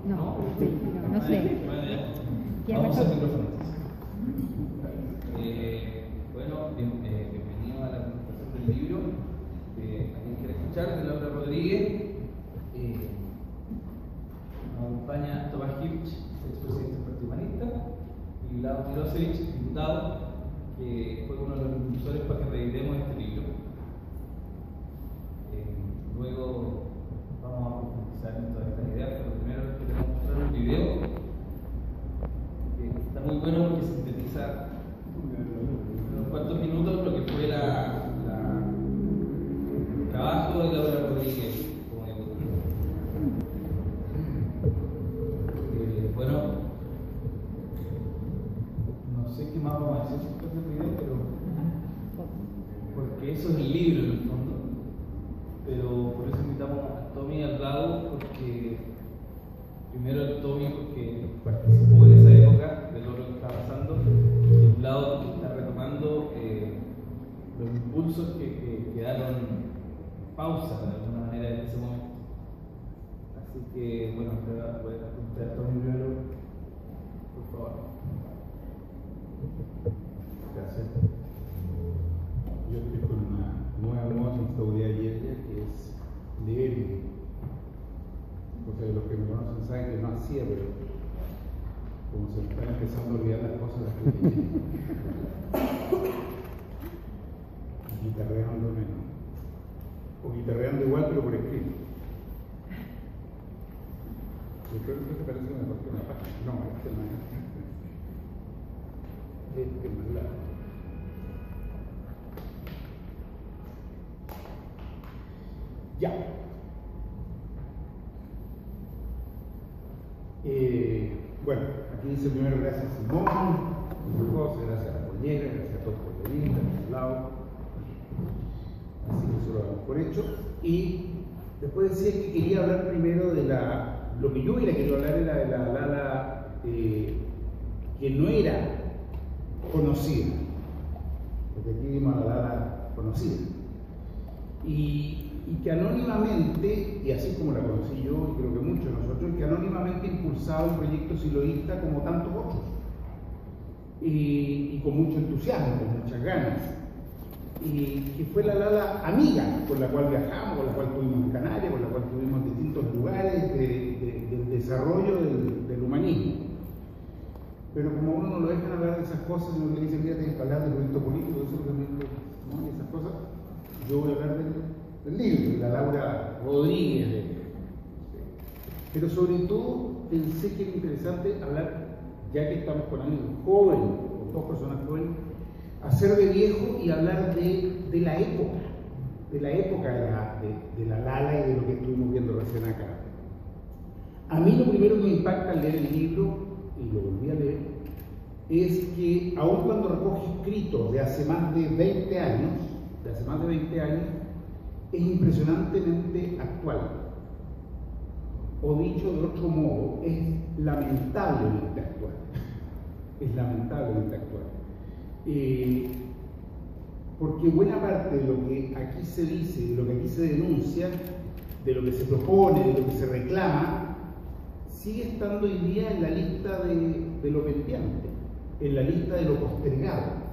No, no sé. Vamos a hacer micrófonos. Bueno, bienvenido a la presentación del libro. ¿Alguien quiere escuchar? De Laura Rodríguez. Nos acompaña Tomás Hirsch, expresidente del Partido Humanista, y Vlado Milosevic, diputado, que fue uno de los impulsores para que reeditemos este libro. Luego vamos a profundizar en todas estas ideas, pero primero queremos mostrar un video que está muy bueno porque sintetiza en unos cuantos minutos lo que fue el trabajo de Laura Rodríguez como diputada. Bueno, no sé qué más vamos a decir después del video, pero porque eso es el libro en el fondo. Pero por eso invitamos a Tommy al lado, porque primero el Tommy porque participó en esa época de todo lo que está pasando, y el lado que está retomando los impulsos que quedaron pausa de alguna manera en ese momento. Así que bueno, te voy a preguntar a Tommy primero, por favor. Gracias. Yo estoy con una nueva moda que instauré ayer, que es leer. Porque los que me conocen saben que no hacía, pero como se me están empezando a olvidar las cosas, las que leí. Guitarreando menos. O guitarreando igual, pero por escrito. Yo creo que te parece mejor que una página. No, este no es. Este es más largo. Ya. Bueno, aquí dice primero gracias a Simón, José, gracias a la Pollera, gracias a todos los periodistas, a Lau. Así que eso lo damos por hecho. Y después decía que quería hablar primero de lo que yo hubiera querido hablar era de la Lala que no era conocida, porque aquí vimos a la Lala conocida. Y que anónimamente, y así como la conocí yo, y creo que muchos de nosotros, que anónimamente impulsaba un proyecto siloísta como tantos otros, y con mucho entusiasmo, con muchas ganas, y que fue la Lala amiga con la cual viajamos, con la cual estuvimos en Canarias, con la cual estuvimos en distintos lugares del desarrollo del humanismo. Pero como uno no lo dejan hablar de esas cosas, sino que le dicen, mira, tienes que hablar del proyecto político, eso realmente, ¿no? Y esas cosas, yo voy a hablar del libro, de la Laura Rodríguez. Pero sobre todo pensé que era interesante hablar, ya que estamos con amigos jóvenes, con dos personas jóvenes, hacer de viejo y hablar de la época, de la Lala y de lo que estuvimos viendo recién acá. A mí lo primero que me impacta al leer el libro, y lo volví a leer, es que aun cuando recoge escritos de hace más de 20 años, es impresionantemente actual. O dicho de otro modo, es lamentablemente actual. Es lamentablemente actual. Porque buena parte de lo que aquí se dice, de lo que aquí se denuncia, de lo que se propone, de lo que se reclama, sigue estando hoy día en la lista de lo pendiente, en la lista de lo postergado.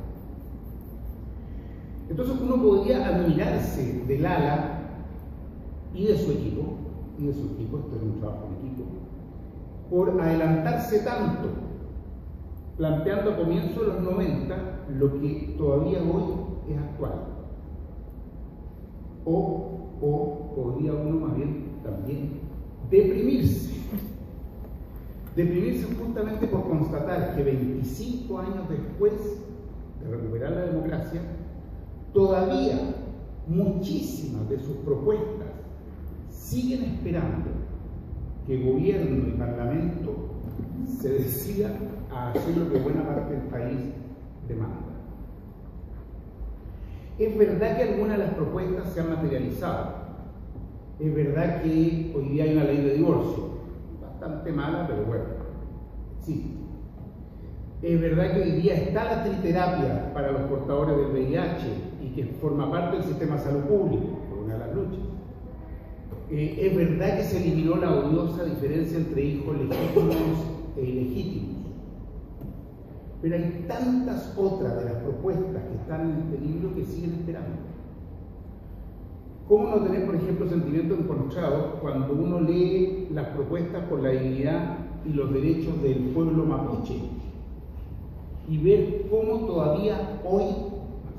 Entonces uno podría admirarse del Lala y de su equipo, esto es un trabajo en equipo, por adelantarse tanto, planteando a comienzos de los 90 lo que todavía hoy es actual. O podría uno más bien también deprimirse justamente por constatar que 25 años después de recuperar la democracia, todavía muchísimas de sus propuestas siguen esperando que gobierno y parlamento se decidan a hacer lo que buena parte del país demanda. Es verdad que algunas de las propuestas se han materializado. Es verdad que hoy día hay una ley de divorcio, bastante mala, pero bueno, sí. Es verdad que hoy día está la triterapia para los portadores del VIH y que forma parte del sistema de salud público, por una de las luchas. Es verdad que se eliminó la odiosa diferencia entre hijos legítimos e ilegítimos, pero hay tantas otras de las propuestas que están en este libro que siguen esperando. ¿Cómo no tener, por ejemplo, sentimientos encontrados cuando uno lee las propuestas por la dignidad y los derechos del pueblo mapuche y ver cómo todavía hoy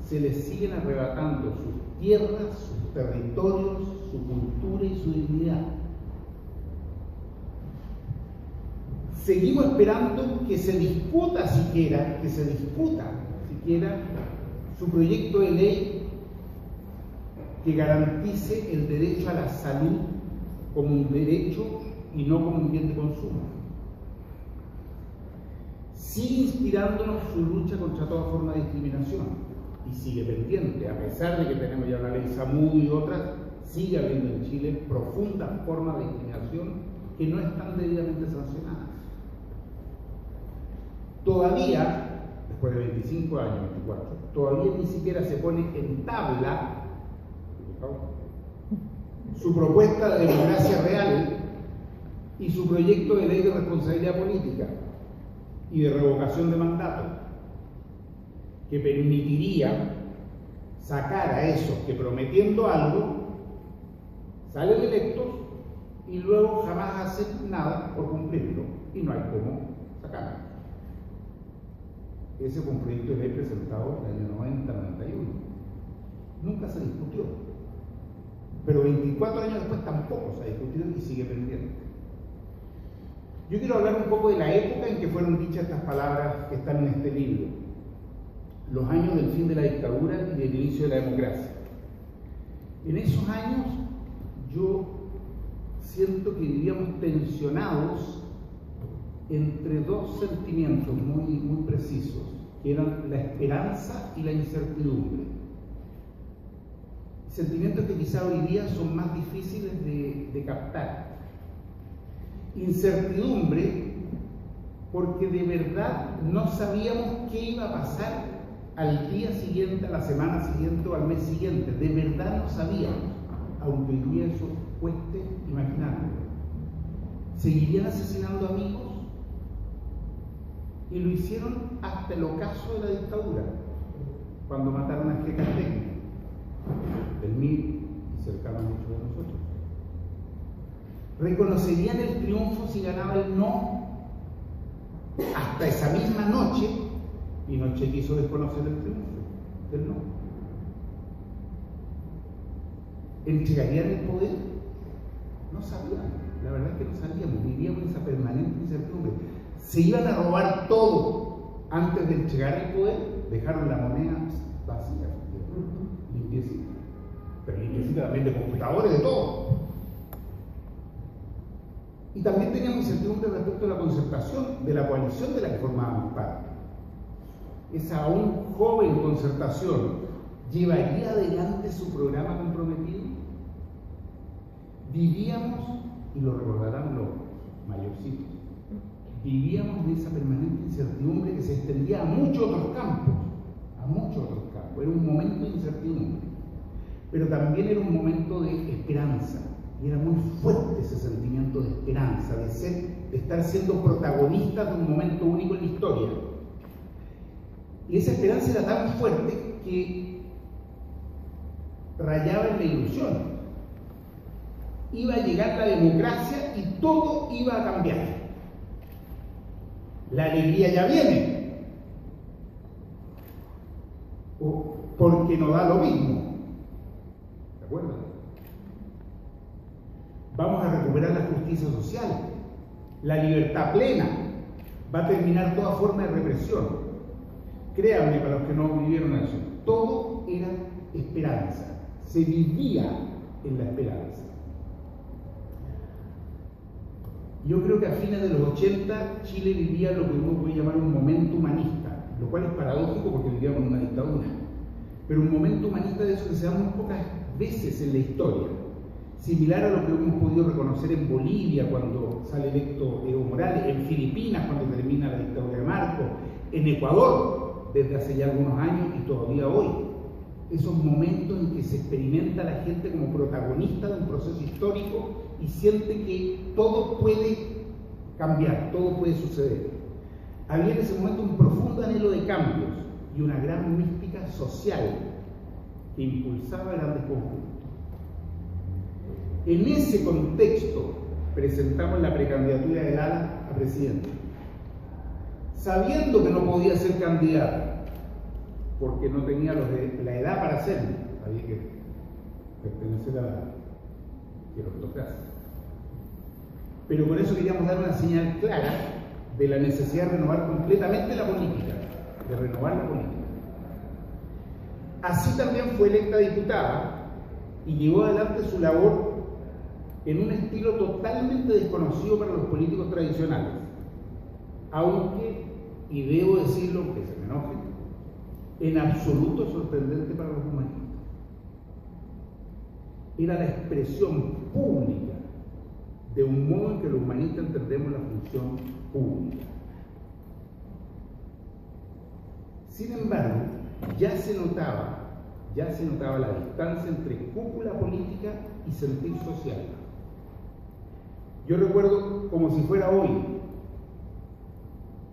se les siguen arrebatando sus tierras, sus territorios, su cultura y su dignidad? Seguimos esperando que se discuta siquiera su proyecto de ley que garantice el derecho a la salud como un derecho y no como un bien de consumo. Sigue inspirándonos su lucha contra toda forma de discriminación y sigue pendiente, a pesar de que tenemos ya la ley SAMU y otras, sigue habiendo en Chile profundas formas de discriminación que no están debidamente sancionadas. Todavía, después de 25 años, 24, todavía ni siquiera se pone en tabla su propuesta de democracia real y su proyecto de ley de responsabilidad política y de revocación de mandato, que permitiría sacar a esos que prometiendo algo salen electos y luego jamás hacen nada por cumplirlo y no hay cómo sacarlo. Ese fue un proyecto de ley presentado en el año 90-91. Nunca se discutió. Pero 24 años después tampoco se ha discutido y sigue pendiente. Yo quiero hablar un poco de la época en que fueron dichas estas palabras que están en este libro. Los años del fin de la dictadura y del inicio de la democracia. En esos años yo siento que vivíamos tensionados entre dos sentimientos muy precisos, que eran la esperanza y la incertidumbre. Sentimientos que quizá hoy día son más difíciles de captar. Incertidumbre porque de verdad no sabíamos qué iba a pasar al día siguiente, a la semana siguiente o al mes siguiente. De verdad no sabíamos, aunque hoy día eso cueste imaginarlo. ¿Seguirían asesinando amigos? Y lo hicieron hasta el ocaso de la dictadura, cuando mataron a Jeca Tecno, del MIR y cercano a muchos de nosotros. ¿Reconocerían el triunfo si ganaba el no? Hasta esa misma noche, Pinochet quiso desconocer el triunfo del no. ¿Entregarían el poder? No sabían, la verdad es que no sabíamos, vivíamos en esa permanente incertidumbre. Se iban a robar todo antes de entregar el poder, dejaron la moneda vacía, limpiecita, pero limpiecita también de computadores, de todo. Y también teníamos incertidumbre respecto a la concertación de la coalición de la que formábamos parte. Esa aún joven concertación llevaría adelante su programa comprometido. Vivíamos, y lo recordarán los mayorcitos, vivíamos de esa permanente incertidumbre que se extendía a muchos otros campos, Era un momento de incertidumbre, pero también era un momento de esperanza, y era muy fuerte ese sentimiento de esperanza, de estar siendo protagonistas de un momento único en la historia. Y esa esperanza era tan fuerte que rayaba en la ilusión. Iba a llegar la democracia y todo iba a cambiar. La alegría ya viene, porque no da lo mismo. ¿De acuerdo? Vamos a recuperar la justicia social, la libertad plena, va a terminar toda forma de represión. Créanme, para los que no vivieron eso, todo era esperanza, se vivía en la esperanza. Yo creo que a fines de los 80 Chile vivía lo que uno puede llamar un momento humanista, lo cual es paradójico porque vivíamos en una dictadura, pero un momento humanista de eso que se da muy pocas veces en la historia, similar a lo que hemos podido reconocer en Bolivia cuando sale electo Evo Morales, en Filipinas cuando termina la dictadura de Marcos, en Ecuador desde hace ya algunos años y todavía hoy. esos momentos en que se experimenta a la gente como protagonista de un proceso histórico y siente que todo puede cambiar, todo puede suceder. Había en ese momento un profundo anhelo de cambios y una gran mística social que impulsaba grandes conjuntos. En ese contexto presentamos la precandidatura de Lala a presidente, sabiendo que no podía ser candidata porque no tenía la edad para hacerlo, había que pertenecer a la gerontocracia. Pero por eso queríamos dar una señal clara de la necesidad de renovar completamente la política, de renovar la política. Así también fue electa diputada y llevó adelante su labor en un estilo totalmente desconocido para los políticos tradicionales, aunque, y debo decirlo aunque se me enoje, en absoluto sorprendente para los humanistas. Era la expresión pública de un modo en que los humanistas entendemos la función pública. Sin embargo, ya se notaba la distancia entre cúpula política y sentir social. Yo recuerdo, como si fuera hoy,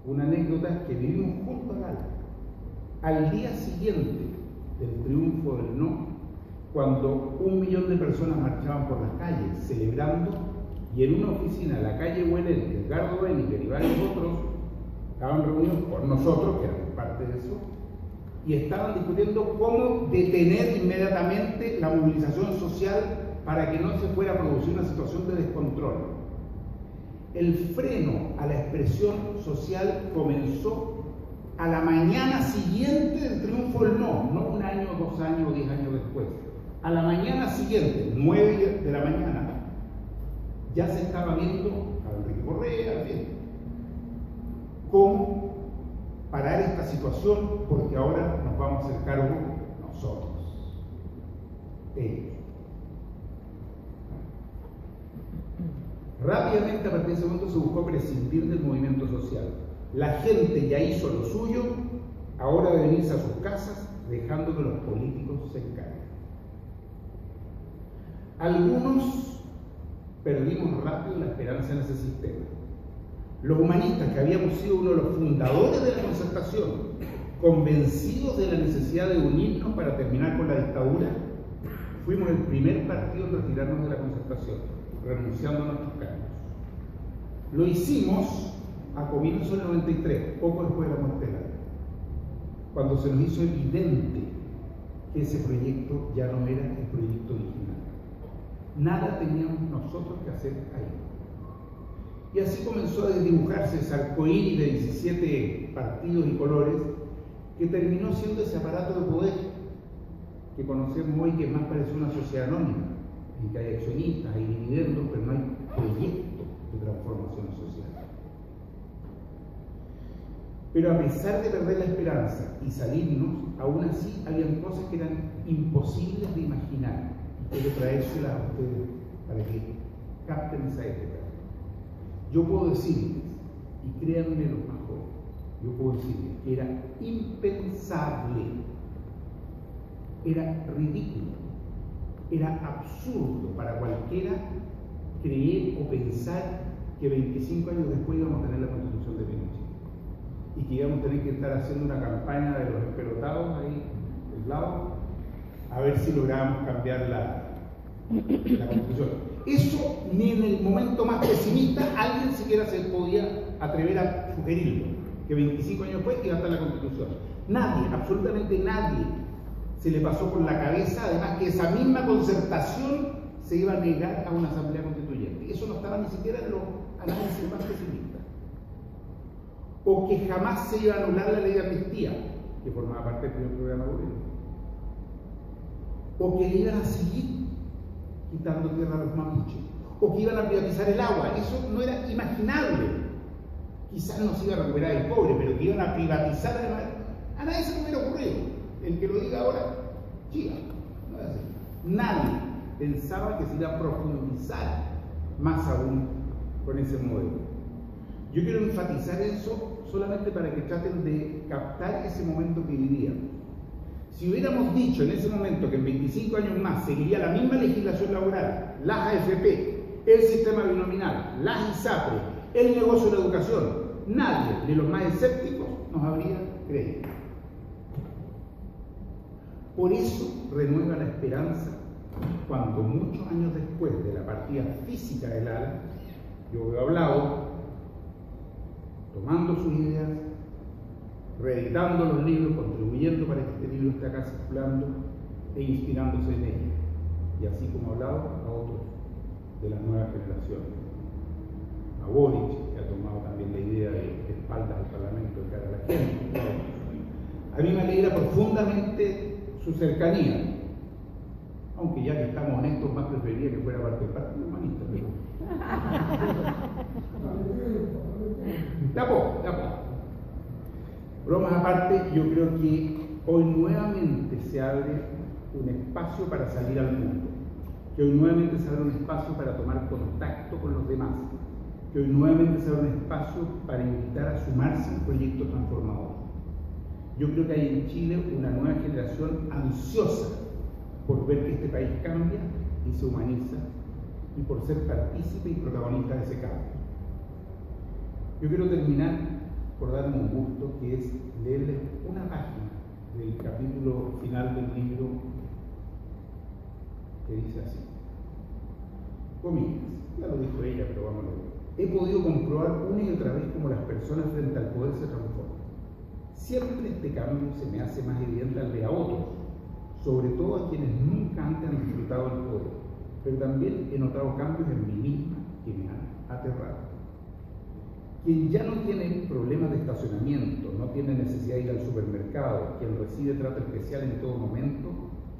una anécdota que vivimos junto a Lala. Al día siguiente del triunfo del no, cuando 1 millón de personas marchaban por las calles celebrando, y en una oficina, la calle Huelén, Edgardo Beniker y varios otros estaban reunidos con nosotros, que éramos parte de eso, y estaban discutiendo cómo detener inmediatamente la movilización social para que no se fuera a producir una situación de descontrol. El freno a la expresión social comenzó a la mañana siguiente del triunfo del no 1 año, 2 años o 10 años después. A la mañana siguiente, 9 de la mañana, ya se estaba viendo a Enrique Correa, bien, cómo parar esta situación, porque ahora nos vamos a hacer cargo nosotros, ellos. Rápidamente, a partir de ese momento, se buscó prescindir del movimiento social. La gente ya hizo lo suyo, ahora deben irse a sus casas, dejando que los políticos se encarguen. Algunos perdimos rápido la esperanza en ese sistema. Los humanistas, que habíamos sido uno de los fundadores de la Concertación, convencidos de la necesidad de unirnos para terminar con la dictadura, fuimos el primer partido en retirarnos de la Concertación, renunciando a nuestros cargos. Lo hicimos a comienzos del 93, poco después de la muerte de Lala, cuando se nos hizo evidente que ese proyecto ya no era el proyecto original. Nada teníamos nosotros que hacer ahí. Y así comenzó a desdibujarse ese arcoíris de 17 partidos y colores que terminó siendo ese aparato de poder que conocemos hoy, que más parece una sociedad anónima, en que hay accionistas, hay dividendos, pero no hay proyecto de transformación social. Pero a pesar de perder la esperanza y salirnos, aún así habían cosas que eran imposibles de imaginar. Quiero traérselas a ustedes para que capten esa época. Yo puedo decirles, y créanme los más jóvenes, yo puedo decirles que era impensable, era ridículo, era absurdo para cualquiera creer o pensar que 25 años después íbamos a tener la Constitución de Pinochet y que íbamos a tener que estar haciendo una campaña de los empelotados ahí del lado a ver si lográbamos cambiar la Constitución. Eso ni en el momento más pesimista alguien siquiera se podía atrever a sugerirlo, que 25 años después iba a estar la Constitución. Nadie, absolutamente nadie, se le pasó por la cabeza, además, que esa misma Concertación se iba a negar a una asamblea constituyente. Eso no estaba ni siquiera en los análisis más pesimistas. O que jamás se iba a anular la ley de amnistía, que formaba parte del primer programa de gobierno. O que le iban a seguir quitando tierra a los mapuches, o que iban a privatizar el agua. Eso no era imaginable. Quizás no se iba a recuperar el cobre, pero que iban a privatizar el agua. A nadie se le hubiera ocurrido. El que lo diga ahora, chica, no es así. Nadie pensaba que se iba a profundizar más aún con ese modelo. Yo quiero enfatizar eso solamente para que traten de captar ese momento que vivíamos. Si hubiéramos dicho en ese momento que en 25 años más seguiría la misma legislación laboral, las AFP, el sistema binominal, las ISAPRE, el negocio de la educación, nadie, ni los más escépticos, nos habría creído. Por eso renueva la esperanza cuando muchos años después de la partida física del ALA, yo veo hablado, tomando sus ideas, reeditando los libros, contribuyendo para que este libro esté acá circulando e inspirándose en ellos. Y así como ha hablado a otros de las nuevas generaciones. A Boric, que ha tomado también la idea de espaldas al Parlamento de cara a la gente. A mí me alegra profundamente su cercanía, aunque ya que estamos honestos, más preferiría que fuera parte del Partido Humanista, pero... De a poco. Bromas aparte, yo creo que hoy nuevamente se abre un espacio para salir al mundo, que hoy nuevamente se abre un espacio para tomar contacto con los demás, que hoy nuevamente se abre un espacio para invitar a sumarse a un proyecto transformador. Yo creo que hay en Chile una nueva generación ansiosa por ver que este país cambia y se humaniza y por ser partícipe y protagonista de ese cambio. Yo quiero terminar por darme un gusto, que es leerles una página del capítulo final del libro que dice así. Comillas, ya lo dijo ella, pero vamos a leer. He podido comprobar una y otra vez cómo las personas frente al poder se transforman. Siempre este cambio se me hace más evidente al de a otros, sobre todo a quienes nunca antes han disfrutado del poder, pero también he notado cambios en mí misma que me han aterrado. Quien ya no tiene problemas de estacionamiento, no tiene necesidad de ir al supermercado, quien recibe trato especial en todo momento,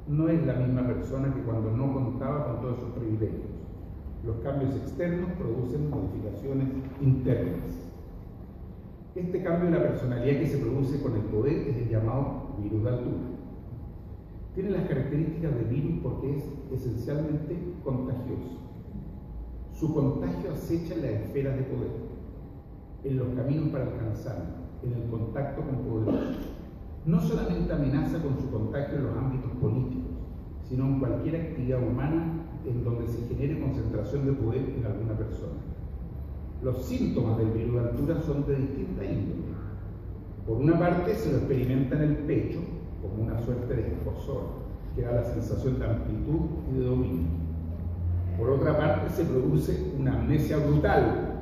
no es la misma persona que cuando no contaba con todos esos privilegios. Los cambios externos producen modificaciones internas. Este cambio de la personalidad que se produce con el poder es el llamado virus de altura. Tiene las características de virus porque es esencialmente contagioso. Su contagio acecha en las esferas de poder, en los caminos para alcanzarlo, en el contacto con poderosos. No solamente amenaza con su contagio en los ámbitos políticos, sino en cualquier actividad humana en donde se genere concentración de poder en alguna persona. Los síntomas del virus de altura son de distinta índole. Por una parte, se lo experimenta en el pecho, como una suerte de escozor, que da la sensación de amplitud y de dominio. Por otra parte, se produce una amnesia brutal,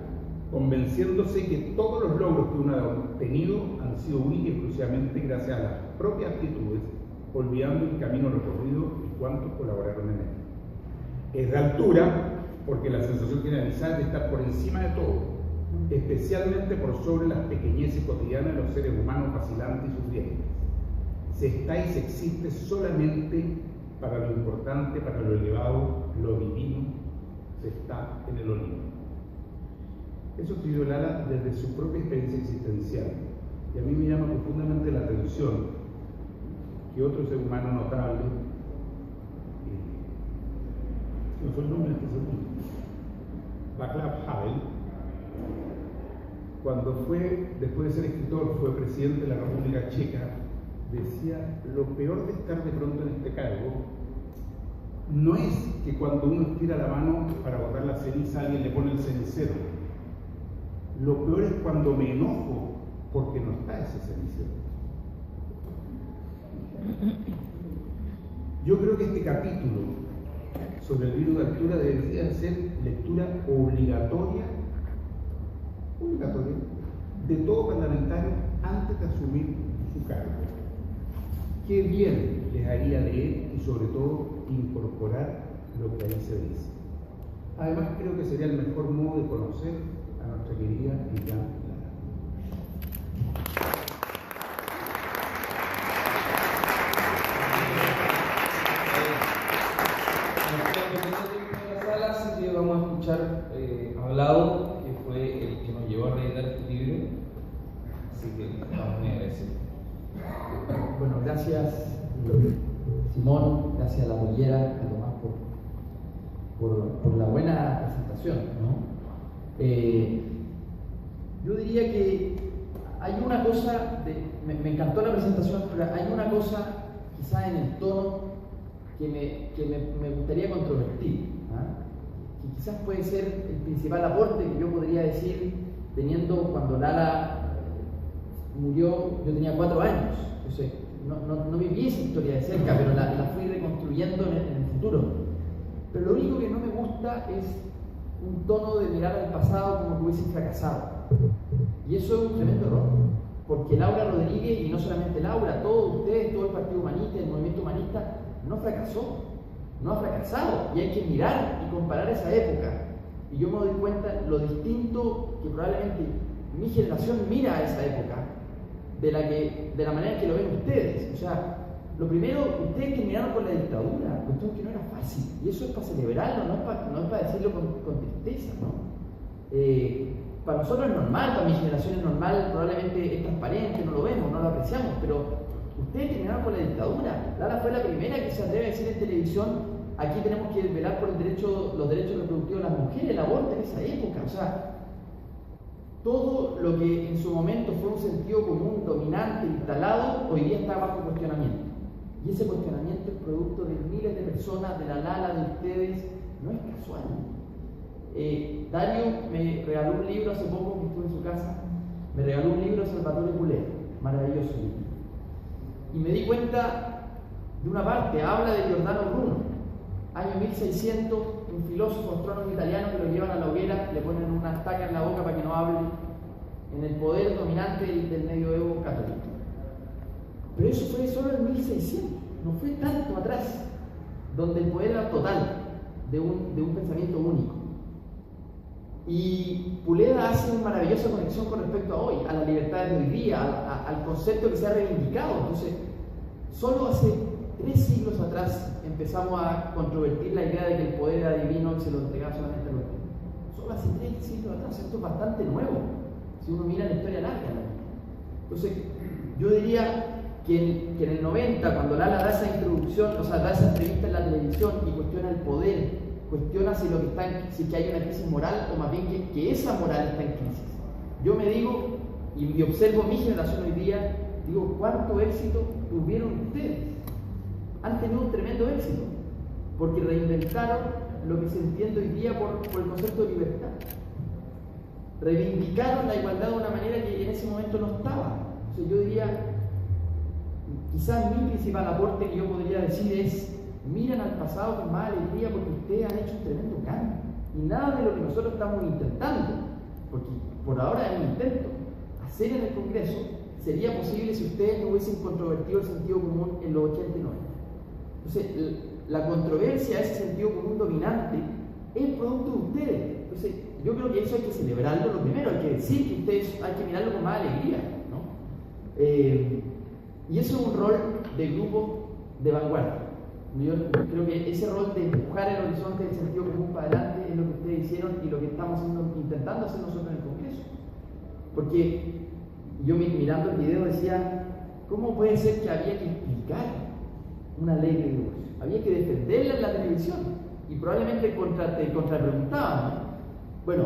convenciéndose que todos los logros que uno ha obtenido han sido únicos y exclusivamente gracias a las propias actitudes, olvidando el camino recorrido y cuántos colaboraron en él. Es de altura porque la sensación generalizada es de estar por encima de todo, especialmente por sobre las pequeñeces cotidianas de los seres humanos vacilantes y sufrientes. Se está y se existe solamente para lo importante, para lo elevado, lo divino, se está en el Olimpo. Eso escribió Lala desde su propia experiencia existencial, y a mí me llama profundamente la atención que otro ser humano notable, no fue el nombre de este segundo, Václav Havel, cuando fue, después de ser escritor, fue presidente de la República Checa, decía: lo peor de estar de pronto en este cargo no es que cuando uno estira la mano para botar la ceniza alguien le pone el cenicero. Lo peor es cuando me enojo porque no está ese cenicero. Yo creo que este capítulo sobre el virus de altura debería ser lectura obligatoria de todo parlamentario antes de asumir su cargo. Qué bien les haría leer y sobre todo incorporar lo que ahí se dice. Además, creo que sería el mejor modo de conocer a nuestra querida y gran Lala. Así que vamos a escuchar Hablado, que fue el que nos llevó a reeditar este libro. Así que estamos muy agradecidos. Bueno, gracias Simón, gracias a la Pollera, a Tomás por la buena presentación, ¿no? Yo diría que hay una cosa, me encantó la presentación, pero hay una cosa quizás en el tono que me gustaría controvertir, que quizás puede ser el principal aporte que yo podría decir, teniendo cuando Lala murió, yo tenía 4 años, entonces no viví esa historia de cerca, pero la fui reconstruyendo en el futuro. Pero lo único que no me gusta es un tono de mirar al pasado como que hubiesen fracasado. Y eso es un tremendo error, porque Laura Rodríguez, y no solamente Laura, todos ustedes, todo el Partido Humanista, el movimiento humanista, no fracasó, no ha fracasado, y hay que mirar y comparar esa época. Y yo me doy cuenta lo distinto que probablemente mi generación mira a esa época de la manera que lo ven ustedes. O sea, lo primero, ustedes que miraron con la dictadura, cuestión que no era fácil, y eso es para celebrarlo, no es para decirlo con tristeza, ¿no? Para nosotros es normal, para mi generación es normal, probablemente es transparente, no lo vemos, no lo apreciamos, pero ustedes que miraron con la dictadura, Lala fue la primera que se atreve a decir en televisión: aquí tenemos que velar por los derechos reproductivos de las mujeres, el aborto en esa época. O sea, todo lo que en su momento fue un sentido común dominante, instalado, hoy día está bajo cuestionamiento. Y ese cuestionamiento es producto de miles de personas, de la Lala, de ustedes, no es casual. Dario me regaló un libro hace poco que estuve en su casa, me regaló un libro de Salvatore Pulero, maravilloso libro. Y me di cuenta de una parte, habla de Giordano Bruno, año 1600, un filósofo astrónomo italiano que lo llevan a la hoguera, le ponen una estaca en la boca para que no hable, en el poder dominante del medioevo católico. Pero eso fue solo en 1600, no fue tanto atrás, donde el poder era total, de un pensamiento único. Y Puleda hace una maravillosa conexión con respecto a hoy, a la libertad de hoy día, al concepto que se ha reivindicado. Entonces, solo hace 3 siglos atrás empezamos a controvertir la idea de que el poder era divino y se lo entregaba solamente a los reyes. Solo hace 3 siglos atrás, esto es bastante nuevo, si uno mira la historia larga, ¿no? Entonces, yo diría que en el 90, cuando Lala da esa introducción, o sea, da esa entrevista en la televisión y cuestiona el poder, cuestiona si que hay una crisis moral, o más bien que esa moral está en crisis. Yo me digo, y observo mi generación hoy día, digo, ¿cuánto éxito tuvieron ustedes? Han tenido un tremendo éxito, porque reinventaron lo que se entiende hoy día por el concepto de libertad. Reivindicaron la igualdad de una manera que en ese momento no estaba. O sea, yo diría, quizás mi principal aporte que yo podría decir es: miren al pasado con más alegría, porque ustedes han hecho un tremendo cambio. Y nada de lo que nosotros estamos intentando, porque por ahora es un intento, hacer en el Congreso, sería posible si ustedes no hubiesen controvertido el sentido común en los 80 y 90. Entonces, la controversia, ese sentido común dominante, es producto de ustedes. Entonces, yo creo que eso hay que celebrarlo. Lo primero, hay que decir que ustedes hay que mirarlo con más alegría, ¿no? Y eso es un rol de grupo de vanguardia. Yo creo que ese rol de empujar el horizonte del sentido común para adelante es lo que ustedes hicieron y lo que estamos intentando hacer nosotros en el Congreso. Porque yo mirando el video decía, ¿cómo puede ser que había que explicar una ley de divorcio? Había que defenderla en la televisión y probablemente te contrapreguntaban, ¿no? Bueno,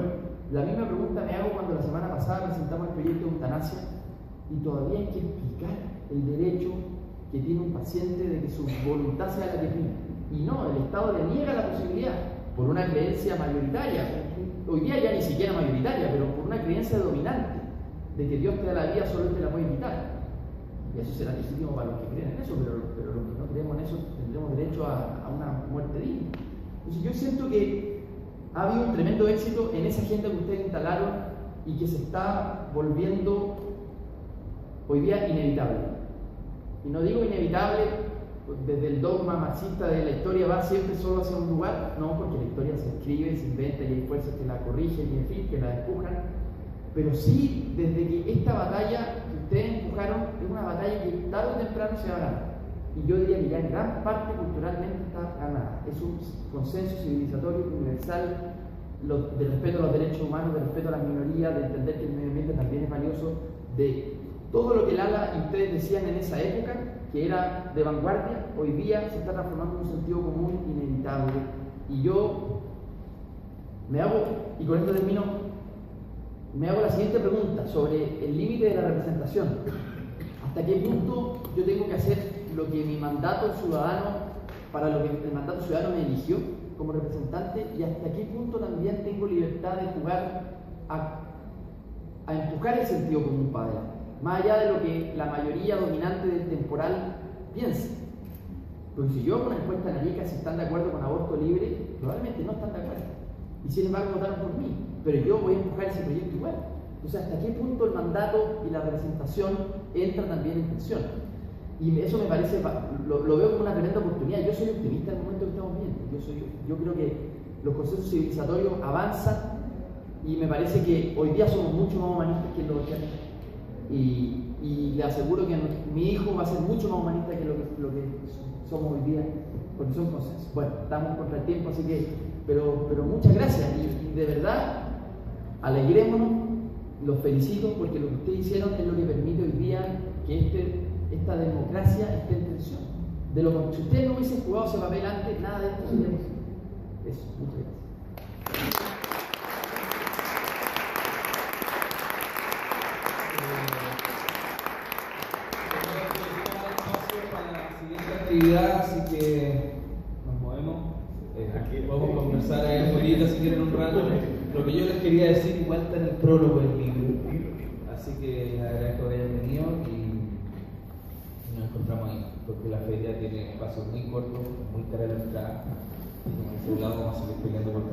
la misma pregunta me hago cuando la semana pasada presentamos el proyecto de eutanasia y todavía hay que explicar el derecho que tiene un paciente de que su voluntad sea la que prime. Y no, el Estado le niega la posibilidad por una creencia mayoritaria, hoy día ya ni siquiera mayoritaria, pero por una creencia dominante de que Dios te da la vida, solo te la puede quitar. Y eso será legítimo para los que creen en eso, pero los que no creemos en eso tendremos derecho a una muerte digna. Entonces yo siento que ha habido un tremendo éxito en esa agenda que ustedes instalaron y que se está volviendo hoy día inevitable. Y no digo inevitable desde el dogma marxista de la historia va siempre solo hacia un lugar, no, porque la historia se escribe, se inventa y hay fuerzas que la corrigen y en fin, que la empujan, pero sí desde que esta batalla que ustedes empujaron es una batalla que tarde o temprano se va a ganar. Y yo diría que ya en gran parte culturalmente está ganada. Es un consenso civilizatorio universal de respeto a los derechos humanos, de respeto a las minorías, de entender que el medio ambiente también es valioso, de todo lo que Lala y ustedes decían en esa época, que era de vanguardia, hoy día se está transformando en un sentido común inevitable. Y yo me hago, y con esto termino, me hago la siguiente pregunta sobre el límite de la representación. ¿Hasta qué punto yo tengo que hacer lo que mi mandato ciudadano, para lo que el mandato ciudadano me eligió como representante, y hasta qué punto también tengo libertad de jugar a empujar el sentido común para adelante, más allá de lo que la mayoría dominante del temporal piensa. Porque si yo hago una encuesta en Arica, si están de acuerdo con aborto libre, probablemente no están de acuerdo. Y sin embargo votaron por mí. Pero yo voy a empujar ese proyecto igual. Entonces, ¿hasta qué punto el mandato y la representación entran también en tensión? Y eso me parece, lo veo como una tremenda oportunidad. Yo soy optimista en el momento que estamos viendo. Yo creo que los procesos civilizatorios avanzan y me parece que hoy día somos mucho más humanistas que en los 80. Y le aseguro que mi hijo va a ser mucho más humanista que lo que somos hoy día, porque son consensos. Bueno, estamos contra el tiempo, así que, pero muchas gracias y de verdad, alegrémonos, los felicito porque lo que ustedes hicieron es lo que permite hoy día que esta democracia esté en tensión. Si ustedes no hubiesen jugado ese papel antes, nada de esto sería posible. Eso, muchas gracias. Actividad, así que nos movemos. Aquí vamos a conversar ahí afuera si quieren un rato. Lo que yo les quería decir igual está en el prólogo del libro, así que les agradezco que hayan venido y nos encontramos ahí, porque la feria tiene espacios muy cortos, muy cara la entrada, y como dice el lado vamos a seguir peleando por